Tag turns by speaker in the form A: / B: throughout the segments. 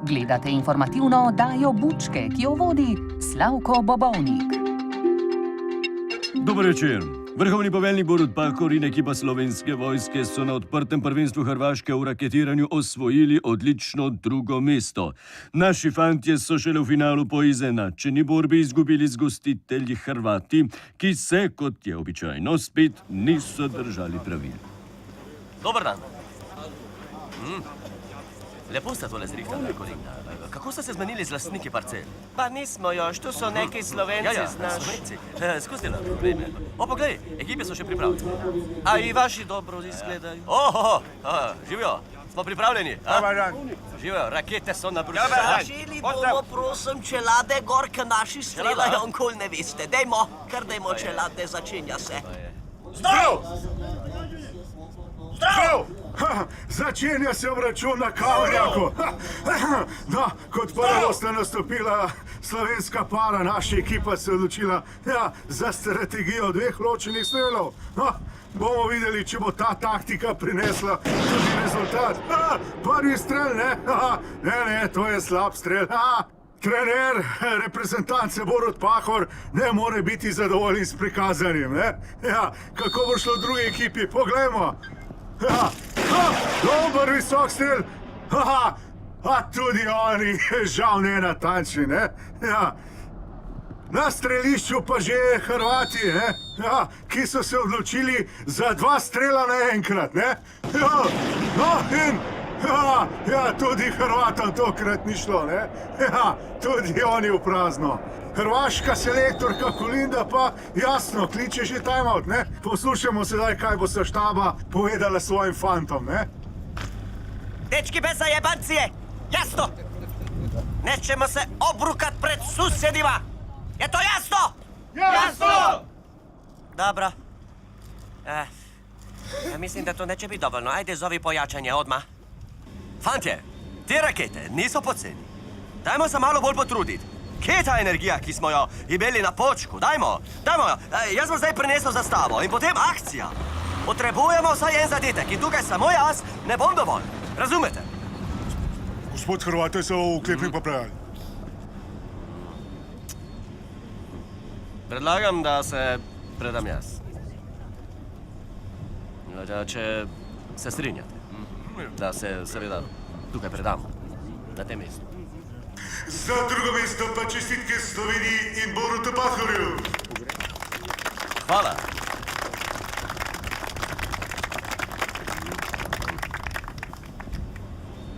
A: Gledate informativno oddajo Bučke, ki jo vodi Slavko Bobovnik.
B: Dober večer. Vrhovni poveljnik Borut Pahor in ekipa Slovenske vojske so na odprtem prvenstvu Hrvaške v raketiranju osvojili odlično drugo mesto. Naši fantje so šele v finalu po izenačeni borbi izgubili z gostitelji Hrvati, ki se, kot je običajno, spet niso držali pravil.
C: Dobar dan. Lepo ste tole zrihtali, kolega. Kako ste se zmenili z lastniki parcel?
D: Pa nismo još, tu so neki Slovenci znaš.
C: Slovenci. Skozi nam. Poglej, ekipe so še pripravljene.
D: A i vaši dobro izgledaju.
C: Živijo, smo pripravljeni.
E: Dobar dan.
C: Živijo, rakete so na brži.
E: Dobar dan.
D: Želi bomo, prosim, čelade gor, ka naši strelajo, onkol ne veste. Dajmo, kar dajmo čelade, začenja se.
E: Zdrav! Zdrav! Začenja se obračun na Kavnjaku. No, kot prvo sta nastopila slovenska para, naša ekipa se je odločila za strategijo dveh ločenih strelov. No, bomo videli, če bo ta taktika prinesla tudi rezultat. Prvi strel, ne? Ne, to je slab strel. Trener reprezentance Borut Pahor ne more biti zadovoljen s prikazanim, ne? Kako bo šlo drugi ekipi? Poglejmo. Dober visok strel. Tudi oni, žal ne natančni, ne? Na strelišču pa že Hrvati, ne? Ki so se odločili za dva strela naenkrat, ne? Tudi Hrvatom tokrat ni šlo, ne? Tudi oni v prazno. Hrvaška selektorka Kolinda pa jasno kliče že timeout, ne? Poslušamo sedaj, kaj bo sa štaba povedala svojim fantom, ne?
D: Dečki bez zajebancije, jasno! Nećemo se obrukat pred susjedima. Je to jasno?
E: Jasno!
D: Dobro. Ja mislim da to neće biti dovoljno. Ajde, zovi pojačanje odmah.
C: Fantje, te rakete niso poceni. Dajmo se malo bolj potruditi. Kje je ta energija, ki smo jo imeli na počku? Dajmo. Jaz bom zdaj prinesel zastavo in potem akcija. Potrebujemo vsaj en zadetek in tukaj samo jaz ne bom dovolj. Razumete?
E: Gospod Hrvate so v klepni popravili.
C: Predlagam, da se predam jaz. Če se strinjate, da se seveda tukaj predamo, na tem mestu.
E: Za drugo mesto pa čestitke Sloveniji in Borutu Pahorju.
C: Hvala.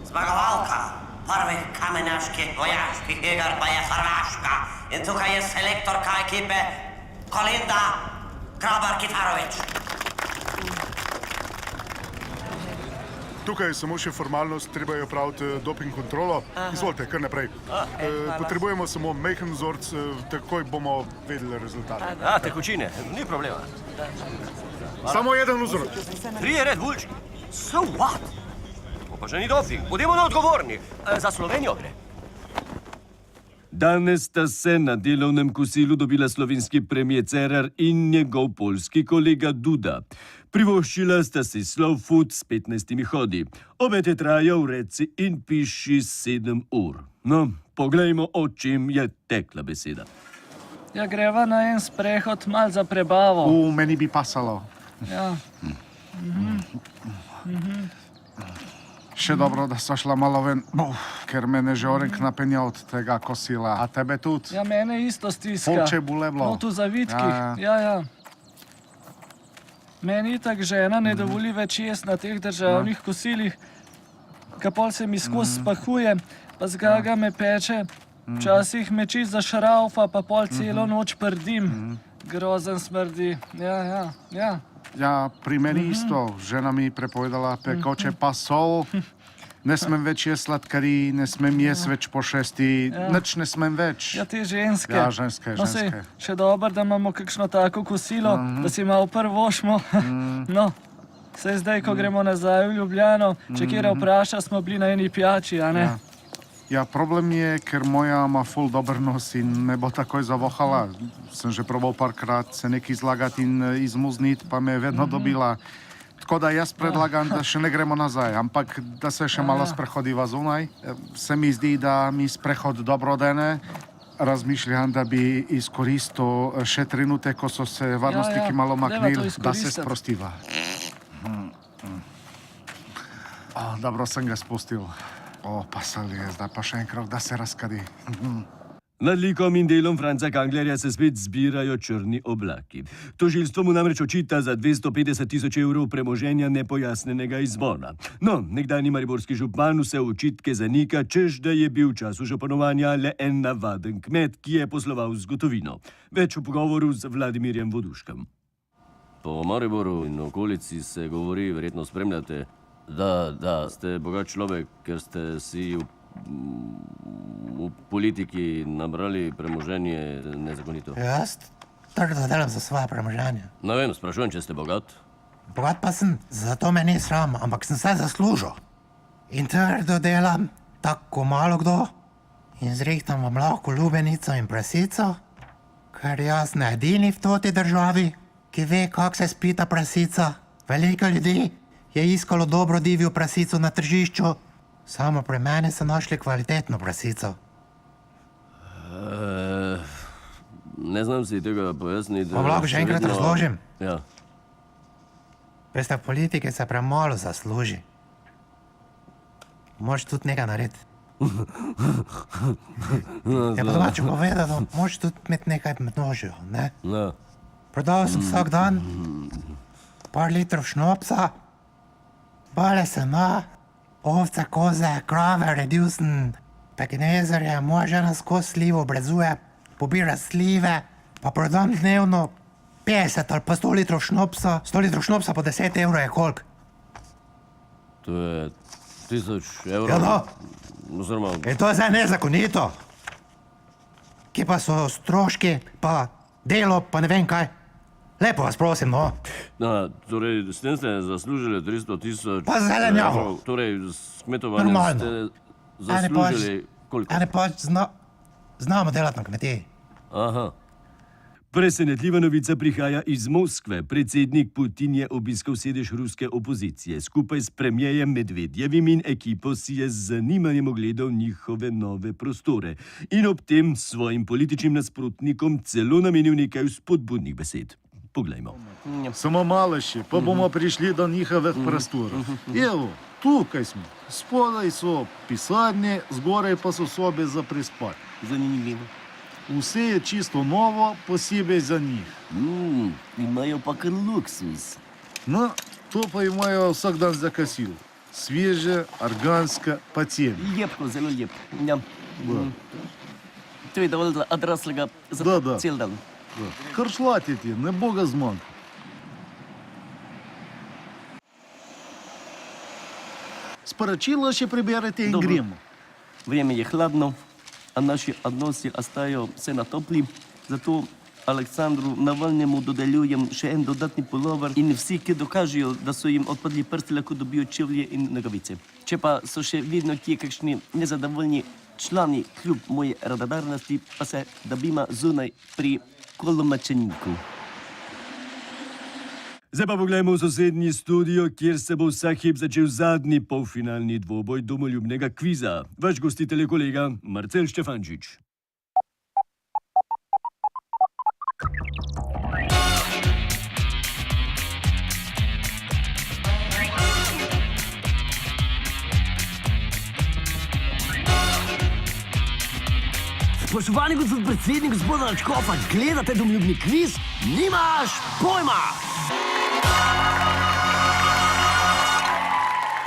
D: Zmagovalka prvih kamenjaških vojaških iger pa je Hrvaška. In tukaj je selektorka ekipe Kolinda Grabar-Kitarović.
E: Tukaj je samo še formalnost, treba je opraviti doping kontrolo. Izvolite, kar naprej. Potrebujemo samo majhen vzorc, takoj bomo vedeli rezultat.
C: Tekočine, ni problema.
E: Samo jeden vzorc.
C: 3 Red Bullčki. So what? To pa že ni doping. Bodimo neodgovorni. Za Slovenijo gre.
B: Danes sta se na delovnem kosilu dobila slovenski premijer Cerar in njegov poljski kolega Duda. Privoščila sta si slow food s 15 hodi. Obed je trajal reci in piši 7 ur. No, poglejmo, o čem je tekla beseda.
F: Ja, greva na en sprehod, mal za prebavo.
E: Meni bi pasalo.
F: Ja.
G: Še dobro, da sva šla malo ven, ker mene že orenk napenja od tega kosila. A tebe tudi?
F: Ja, mene isto stiska.
G: Polče boleblo.
F: No, tu za vitkih. Ja. Meni itak žena ne dovoli več jest na teh državnih kosilih, ka pol se mi skozi spahuje, pa zgaga me peče. Včasih me čisto zašraufa, pa pol celo noč prdim. Grozen smrdi. Ja.
G: Ja, pri meni isto. Žena mi prepovedala pekoče pa sol. Ne smem več jest sladkari, ne smem jest več po 6, nič ne smem več.
F: Ja, te ženske.
G: Ja, ženske.
F: No, sej, še dobro, da imamo kakšno tako kosilo, da si malo prvošmo. No, sej zdaj, ko gremo nazaj v Ljubljano, če kjera vpraša, smo bili na eni pijači, a ne?
G: Ja, problem je, ker moja ima ful dober nos in me bo takoj zavohala. Sem že probal parkrat se nekaj zlagati in izmuzniti, pa me je vedno dobila. Tako da jaz predlagam, da še ne gremo nazaj, ampak da se še malo sprehodiva zunaj. Se mi zdi, da mi sprehod dobrodene. Razmišljam, da bi izkoristil še trenutek, ko so se varnostniki malo
F: dajva to
G: maknili, da se
F: izkoristiti.
G: sprostiva. Dobro sem ga spustil. Pa se je, zdaj pa še enkrat, da se razkadi.
B: Nad likom in delom Franca Kanglerja se spet zbirajo črni oblaki. Tožilstvo mu namreč očita za 250 000 evrov premoženja nepojasnenega izvora. No, nekdanji mariborski župan vse očitke zanika, češ da je bil v času županovanja le en navaden kmet, ki je posloval z gotovino. Več v pogovoru z Vladimirjem Voduškem.
C: Po Mariboru in okolici se govori, verjetno spremljate, da ste bogat človek, ker ste si v politiki nabrali premoženje nezakonito.
H: Jaz trdo delam za svoje premoženje.
C: Ne vem, sprašujem, če ste bogat.
H: Bogat pa sem, zato me ni sram, ampak sem se zaslužil. In trdo delam, tako malo kdo. In zrihtam vam lahko ljubenico in prasico, ker jaz ne edini v toti državi, ki ve, kak se spita prasica. Veliko ljudi je iskalo dobro divjo prasico na tržišču, samo pri meni so našli kvalitetno prasico.
C: Ne znam si tega pojasniti.
H: Vam lahko še enkrat razložim?
C: Ja.
H: Veste, v politiki se premalo zasluži. Moraš tudi nekaj narediti. Je pa domače povedano, moraš tudi imeti nekaj med nožjo, ne?
C: Ja.
H: Prodal sem vsak dan par litrov šnopsa, bale sena, ovce, koze, krave, redil sem pekinezerje, moja žena skozi slivo obrezuje, pobira slive, pa prodam dnevno 50 ali pa 100 litrov šnopsa. 100 litrov šnopsa po 10 evrov je koliko?
C: To je 1000 evrov.
H: Ja, no.
C: Oziroma,
H: In to je zdaj nezakonito. Kje pa so stroški, pa delo, pa ne vem kaj. Lepo vas prosim, no.
C: torej, s tem ste zaslužili 300 000
H: Pa zelenjavo.
C: evrov. Torej, s kmetovanjem
H: Normalno.
C: ste zaslužili koliko?
H: Ene pač znamo delati na kmetiji.
C: Aha.
B: Presenetljiva novica prihaja iz Moskve. Predsednik Putin je obiskal sedež ruske opozicije. Skupaj s premijejem Medvedjevim in ekipo si je z zanimanjem ogledal njihove nove prostore. In ob tem svojim političnim nasprotnikom celo namenil nekaj spodbudnih besed. Poglejmo.
G: Samo malo še, pa bomo prišli do njihovih prostorov. Evo, tukaj smo. Spodaj so pisarne, zgoraj pa so sobe za prespati.
C: Zanimivo.
G: Vse je čisto novo, posebej za njih.
C: Imajo pa kar luksus.
G: No, to pa imajo vsak dan za kosilo. Sveže, organska, pa cene.
I: Lepko, zelo lep. Ja. To je dovolj za odraslega za
G: Da.
I: cel dan.
G: Kar šlatite, ne bo ga zmanjka. Sporočilo še preberete in
I: Dobro.
G: gremo.
I: Время je hladno, a naši odnosi ostajajo vse na topli, zato Aleksandru Navalnemu dodeljujem še en dodatni pulover in vsi, ki dokažejo, da so jim odpadli prsti, lahko dobijo čevlje in nogavice. Če pa so še vedno kje kakšni nezadovoljni člani kljub moje radodarnosti, pa se dobimo zunaj pri Kolomačeniku.
B: Zdaj pa poglejmo v sosednji studio, kjer se bo vsak hip začel zadnji polfinalni dvoboj domoljubnega kviza. Vaš gostitelj je kolega Marcel Štefančič.
D: Spoštovani gospod predsednik, gospod Račkofa, gledate domoljubni kviz? Nimaš pojma!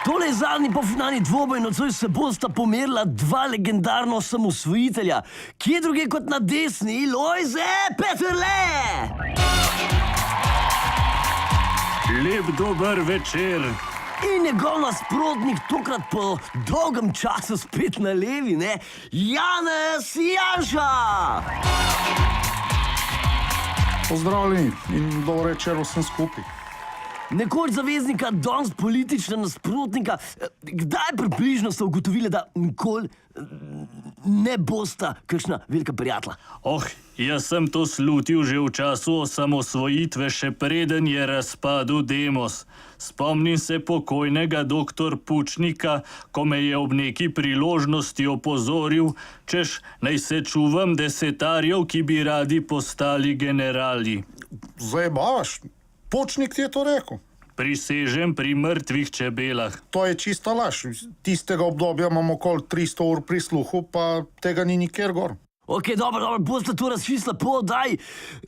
D: Tole je zadnji polfinalni dvoboj, nocoj se bosta pomerila dva legendarna osamosvojitelja. Kje druge kot na desni, Lojze Peterle!
B: Lep dober večer.
D: In njegov nasprotnik, tokrat po dolgem času spet na levi, ne? Janez Janša!
G: Pozdravljeni in dobro večer vsem skupaj.
D: Nekoč zaveznika, danes politična nasprotnika. Kdaj približno ste ugotovili, da nikoli ne bosta kakšna velika prijatelja.
F: Oh, jaz sem to slutil že v času osamosvojitve, še preden je razpadel Demos. Spomnim se pokojnega doktor Pučnika, ko me je ob neki priložnosti opozoril, češ naj se čuvam desetarjev, ki bi radi postali generali.
G: Zajebavaš? Počnik ti je to rekel.
F: Prisežem pri mrtvih čebelah.
G: To je čista laž. Tistega obdobja imamo okoli 300 ur prisluhu, pa tega ni nikjer gor.
D: Ok, dobro, boste to razčistila po, daj.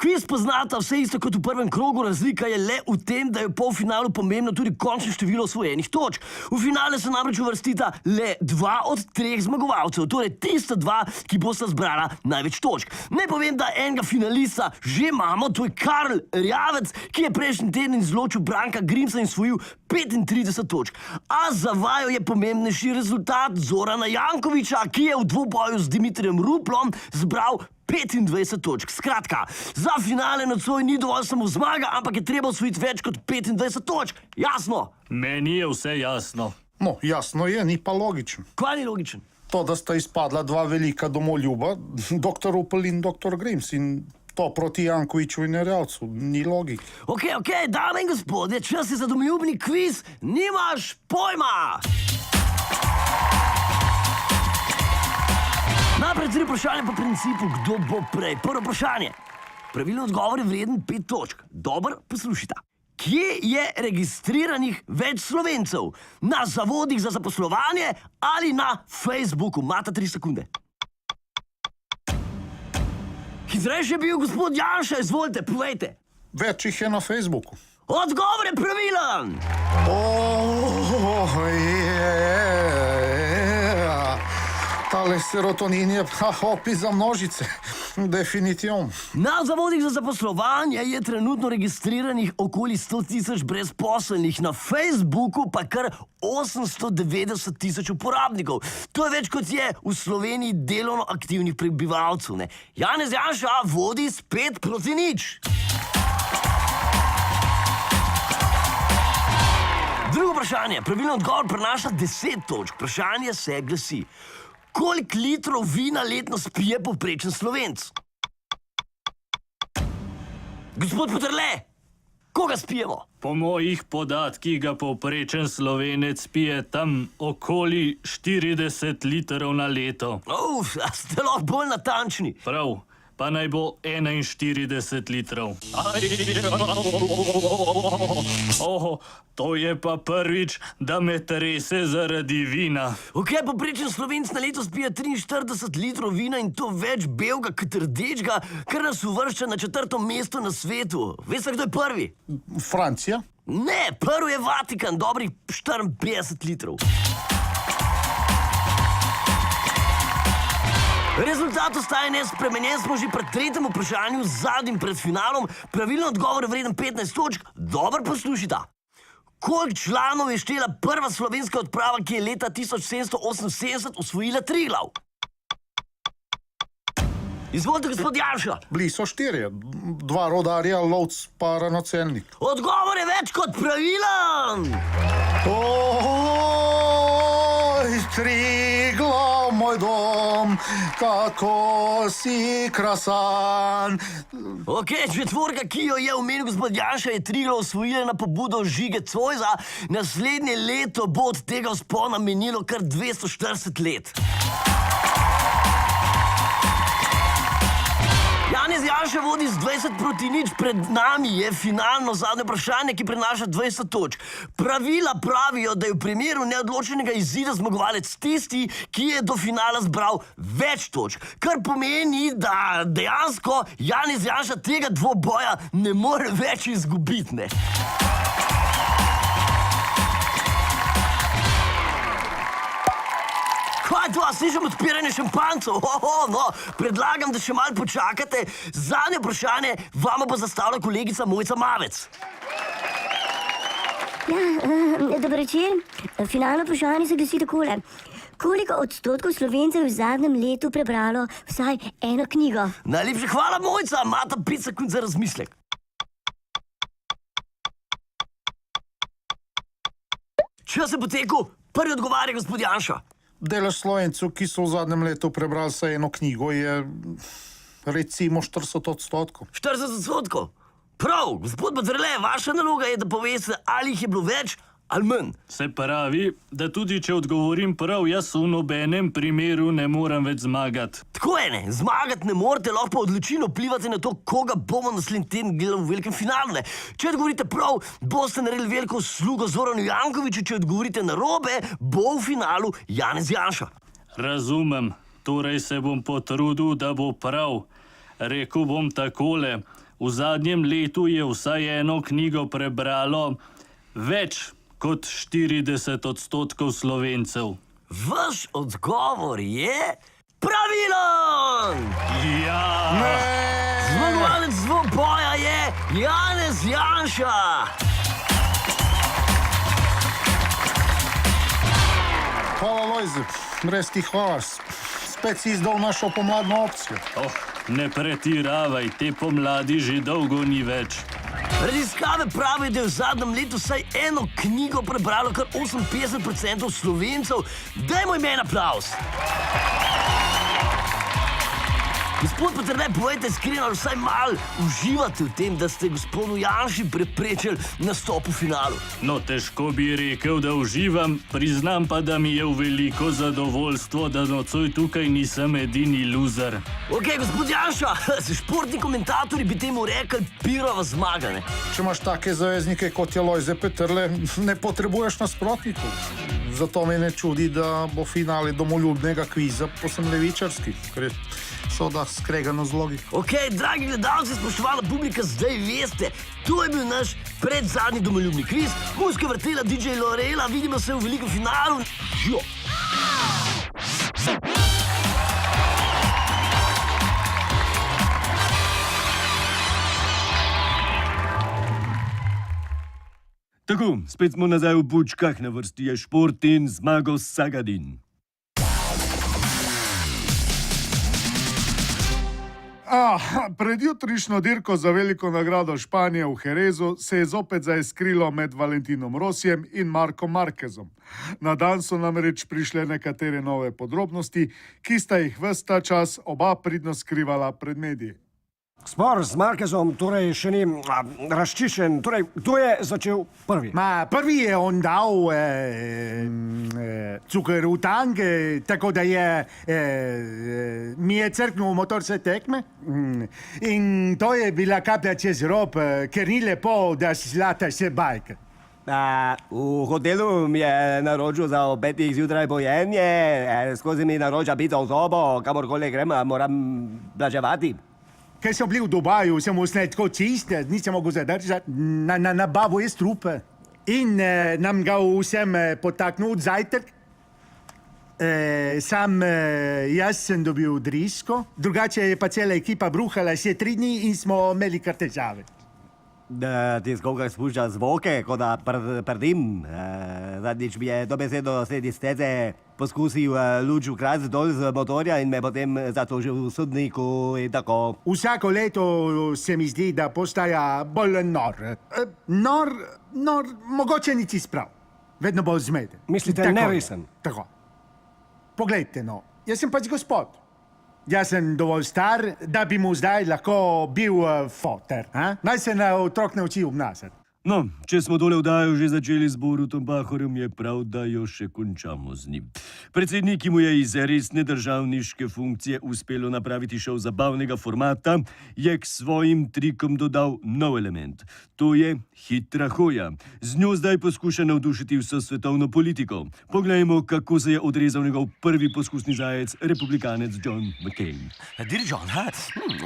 D: Kviz poznata vse isto kot v prvem krogu, razlika je le v tem, da je v polfinalu pomembno tudi končno število osvojenih točk. V finale se namreč uvrstita le 2 od 3 zmagovalcev, torej tista 2, ki bosta zbrala največ točk. Ne povem, da enega finalista že imamo, to je Karl Rjavec, ki je prejšnji teden izločil Branka Grimsa in svojil 35 točk. A za vaju je pomembnejši rezultat Zorana Jankovića, ki je v dvoboju z Dimitrijem Ruplom zbral 25 točk. Skratka, za finale nocoj ni dovolj samo zmaga, ampak je treba osvojiti več kot 25 točk. Jasno?
F: Meni je vse jasno.
G: No, jasno je, ni pa logičen.
D: Kaj ni logičen?
G: To, da sta izpadla 2 velika domoljuba, dr. Rupel in dr. Grims, in to proti Jankoviću in Erjavcu, ni logike.
D: Ok, dame in gospodje, čas je za domoljubni kviz, nimaš pojma! Najprej 3 vprašanja po principu, kdo bo prej. Prvo vprašanje. Pravilni odgovor je vreden 5 točk. Dobro, poslušajte. Kje je registriranih več Slovencev? Na zavodih za zaposlovanje ali na Facebooku? Imate 3 sekunde. Hitrejši je bil gospod Janša, izvolite, povejte.
G: Več jih je na Facebooku.
D: Odgovor je pravilen!
G: Tale serotonin je opis za množice. Definitivno.
D: Na zavodih za zaposlovanje je trenutno registriranih okoli 100 000 brezposelnih, na Facebooku pa kar 890 000 uporabnikov. To je več kot je v Sloveniji delovno aktivnih prebivalcev. Ne? Janez Janša vodi s 5-0. Drugo vprašanje. Pravilni odgovor prinaša 10 točk. Vprašanje se glasi: koliko litrov vina letno spije povprečen Slovenc? Gospod Peterle, koga spijemo?
F: Po mojih podatkih ga povprečen Slovenec pije tam okoli 40 litrov na leto.
D: A ste lahko bolj natančni.
F: Prav, pa naj bo 41 litrov. Oho, to je pa prvič, da me trese zaradi vina.
D: Ok, povprečen Slovenc na leto spije 43 litrov vina in to več belega kot rdečega, kar nas uvršča na 4. mesto na svetu. Veste, kdo je prvi?
G: Francija?
D: Ne, prvi je Vatikan, dobrih 54 litrov. Rezultat ostaje nespremenjen, smo že pri 3. vprašanju, zadnjim pred finalom. Pravilno odgovor je vreden 15 točk. Dobro poslušajte. Koliko članov je štela prva slovenska odprava, ki je leta 1778 osvojila Triglav? Izvolite, gospod Janša.
G: Bili so 4, 2 rodarja, lovc pa ranocelnik.
D: Odgovor je več kot pravilen!
G: Triglav, moj dom, kako si krasan.
D: Ok, četvorka, ki jo je omenil gospod Janša, je Triglav osvojila na pobudo Žige Cojza. Naslednje leto bo od tega vzpona minilo kar 240 let. Janez Janša vodi z 20-0, pred nami je finalno zadnje vprašanje, ki prinaša 20 točk. Pravila pravijo, da je v primeru neodločenega izida zmagovalec tisti, ki je do finala zbral več točk. Kar pomeni, da dejansko Janez Janša tega dvoboja ne more več izgubiti, ne? Kaj to, slišam odpiranje šampancev? No, predlagam, da še malo počakate. Zadnje vprašanje vama bo zastavila kolegica Mojca Mavec.
J: Ja, dober večer. Finalno vprašanje se glasi takole. Koliko odstotkov Slovencev v zadnjem letu prebralo vsaj eno knjigo?
D: Najlepša hvala, Mojca. Imate 5 sekund za razmislek. Čas je potekel. Prvi odgovarja gospod Janša.
G: Delež Slovencev, ki so v zadnjem letu prebrali vsaj eno knjigo, je recimo 40%.
D: 40%? Prav, gospod Peterle, vaša naloga je, da poveste, ali jih je bilo več ali manj.
F: Se pravi, da tudi če odgovorim prav, jaz v nobenem primeru ne morem več zmagati.
D: Tako je, ne, zmagati ne morete, lahko pa odločilno vplivate na to, koga bomo naslednji teden gledali v velikem finalu. Ne. Če odgovorite prav, boste naredili veliko uslugo Zoranu Jankoviću, če odgovorite narobe, bo v finalu Janez Janša.
F: Razumem, torej se bom potrudil, da bo prav. Rekel bom takole, v zadnjem letu je vsaj eno knjigo prebralo več kot 40% Slovencev.
D: Vaš odgovor je pravilen!
F: Ja!
D: Zmagovalec dvoboja je Janez Janša!
G: Hvala, Lojze, res ti hvala. Spet si izdal našo pomladno opcijo.
F: Ne pretiravaj, te pomladi že dolgo ni več.
D: Raziskave pravijo, da je v zadnjem letu vsaj eno knjigo prebralo kar 58% Slovencev. Dajmo jim en aplavz! Gospod Peterle, povejte iskreno, ali vsaj malo uživate v tem, da ste gospodu Janši preprečili nastop v finalu.
F: No, težko bi rekel, da uživam, priznam pa, da mi je v veliko zadovoljstvo, da nocoj tukaj nisem edini loser.
D: Ok, gospod Janša, športni komentatorji bi temu rekli pirova zmaga, ne?
G: Če imaš take zaveznike kot je Lojze Peterle, ne potrebuješ nasprotnikov. Zato me ne čudi, da bo finale domoljubnega kviza posem levičarski, ker je soda skregano z logiko.
D: Ok, dragi gledalci, spoštovana publika, zdaj veste, to je bil naš predzadnji domoljubni kviz. Muzika vrtela DJ Lorela, vidimo se v velikem finalu. Jo!
B: Tako, spet smo nazaj v bučkah, na vrsti je šport in Zmago Sagadin.
E: Pred jutrišnjo dirko za veliko nagrado Španije v Jerezu se je zopet zaiskrilo med Valentinom Rosijem in Markom Marquezom. Na dan so namreč prišle nekatere nove podrobnosti, ki sta jih ves ta čas oba pridno skrivala pred mediji.
K: Spor z Marquezom torej še ni razčiščen. Torej, kdo je začel prvi?
E: Prvi je on dal cuker v tank, tako da mi je crknil motor se tekme. In to je bila kaplja čez rob, ker ni lepo, da si zlata se bajka.
C: V hotelu mi je naročil za ob 5 zjutraj pojenje, skozi mi naroča pico v sobo, kamorkoli grem, moram plačevati.
E: Ker sem bil v Dubaju, sem usnel tako čist, nisem mogel zadržati, na nabavo je strupe. In nam ga vsem potaknil zajtrk. Sam jaz sem dobil drisko, drugače je pa cela ekipa bruhala še 3 dni in smo imeli kar težave.
C: Da ti skokaj spušča zvoke, kot da prdim. Zadnjič mi je dobesedno sredi steze poskusil luč ukrasti dol z motorja in me potem zatožil v sodniku in tako.
E: Vsako leto se mi zdi, da postaja bolj nor. Nor, mogoče ni čisto prav. Vedno bolj zmeden.
K: Mislite, neresen?
E: Tako. Poglejte, no, jaz sem pač gospod. Jaz sem dovolj star, da bi mu zdaj lahko bil foter. Naj se na otrok nauči obnašati.
B: No, če smo tole vdajo že začeli z Borutom Pahorjem, je prav, da jo še končamo z njim. Predsednik, ki mu je iz resne državniške funkcije uspelo napraviti šov zabavnega formata, je k svojim trikom dodal nov element. To je hitra hoja. Z njo zdaj poskuša navdušiti vso svetovno politiko. Poglejmo, kako se je odrezal njegov prvi poskusni zajec, republikanec John McCain.
C: Dear John,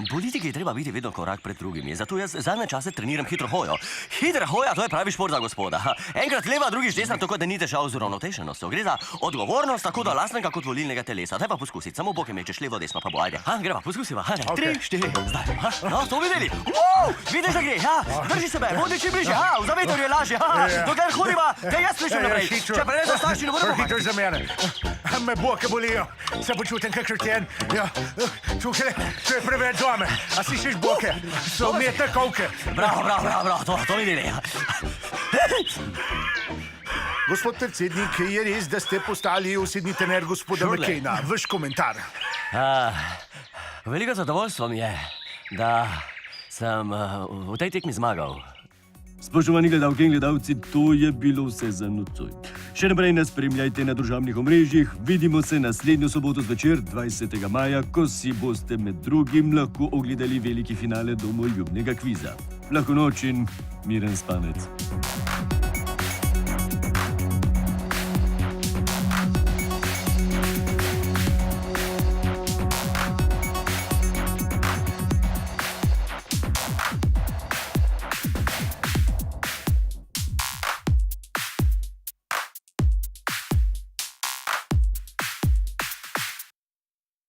C: politiki je treba biti vedno korak pred drugimi, zato jaz zadnje čase treniram hitro hojo. Hitra hoja, to je pravi šport za gospoda. Enkrat leva, drugič desna, tako da ni težav z uravnoteženostjo. Gre za odgovornost tako do lastnega kot volilnega telesa. Daj pa poskusiti, samo boke mečeš levo, desno pa bo, ajde. Greva, poskusiva. 3, 4, zdaj. No, to bi videli. Vidiš, da gre, drži sebe, bodi čim bližje, v zavetrju je lažje. Dokler hodiva, kaj jaz slišim naprej. Če prenesem starši, ne morem pomagati.
E: Hitro za mene. Me boke bolijo, se počutim kak krten. Tukaj, to je preveč zame. A slišiš boke? So umetne kovke.
C: Bravo, to videli.
E: Gospod predsednik, je res, da ste postali usedni trener gospoda
C: Šurle.
E: McCaina. Vaš komentar.
C: Veliko zadovoljstvo mi je, da sem v tej tekmi zmagal.
B: Spoštovani gledalke in gledalci, to je bilo vse za nocoj. Še naprej nas spremljajte na družabnih omrežjih. Vidimo se naslednjo soboto zvečer, 20. maja, ko si boste med drugim lahko ogledali veliki finale domoljubnega kviza. Lahko noč in miren spanec.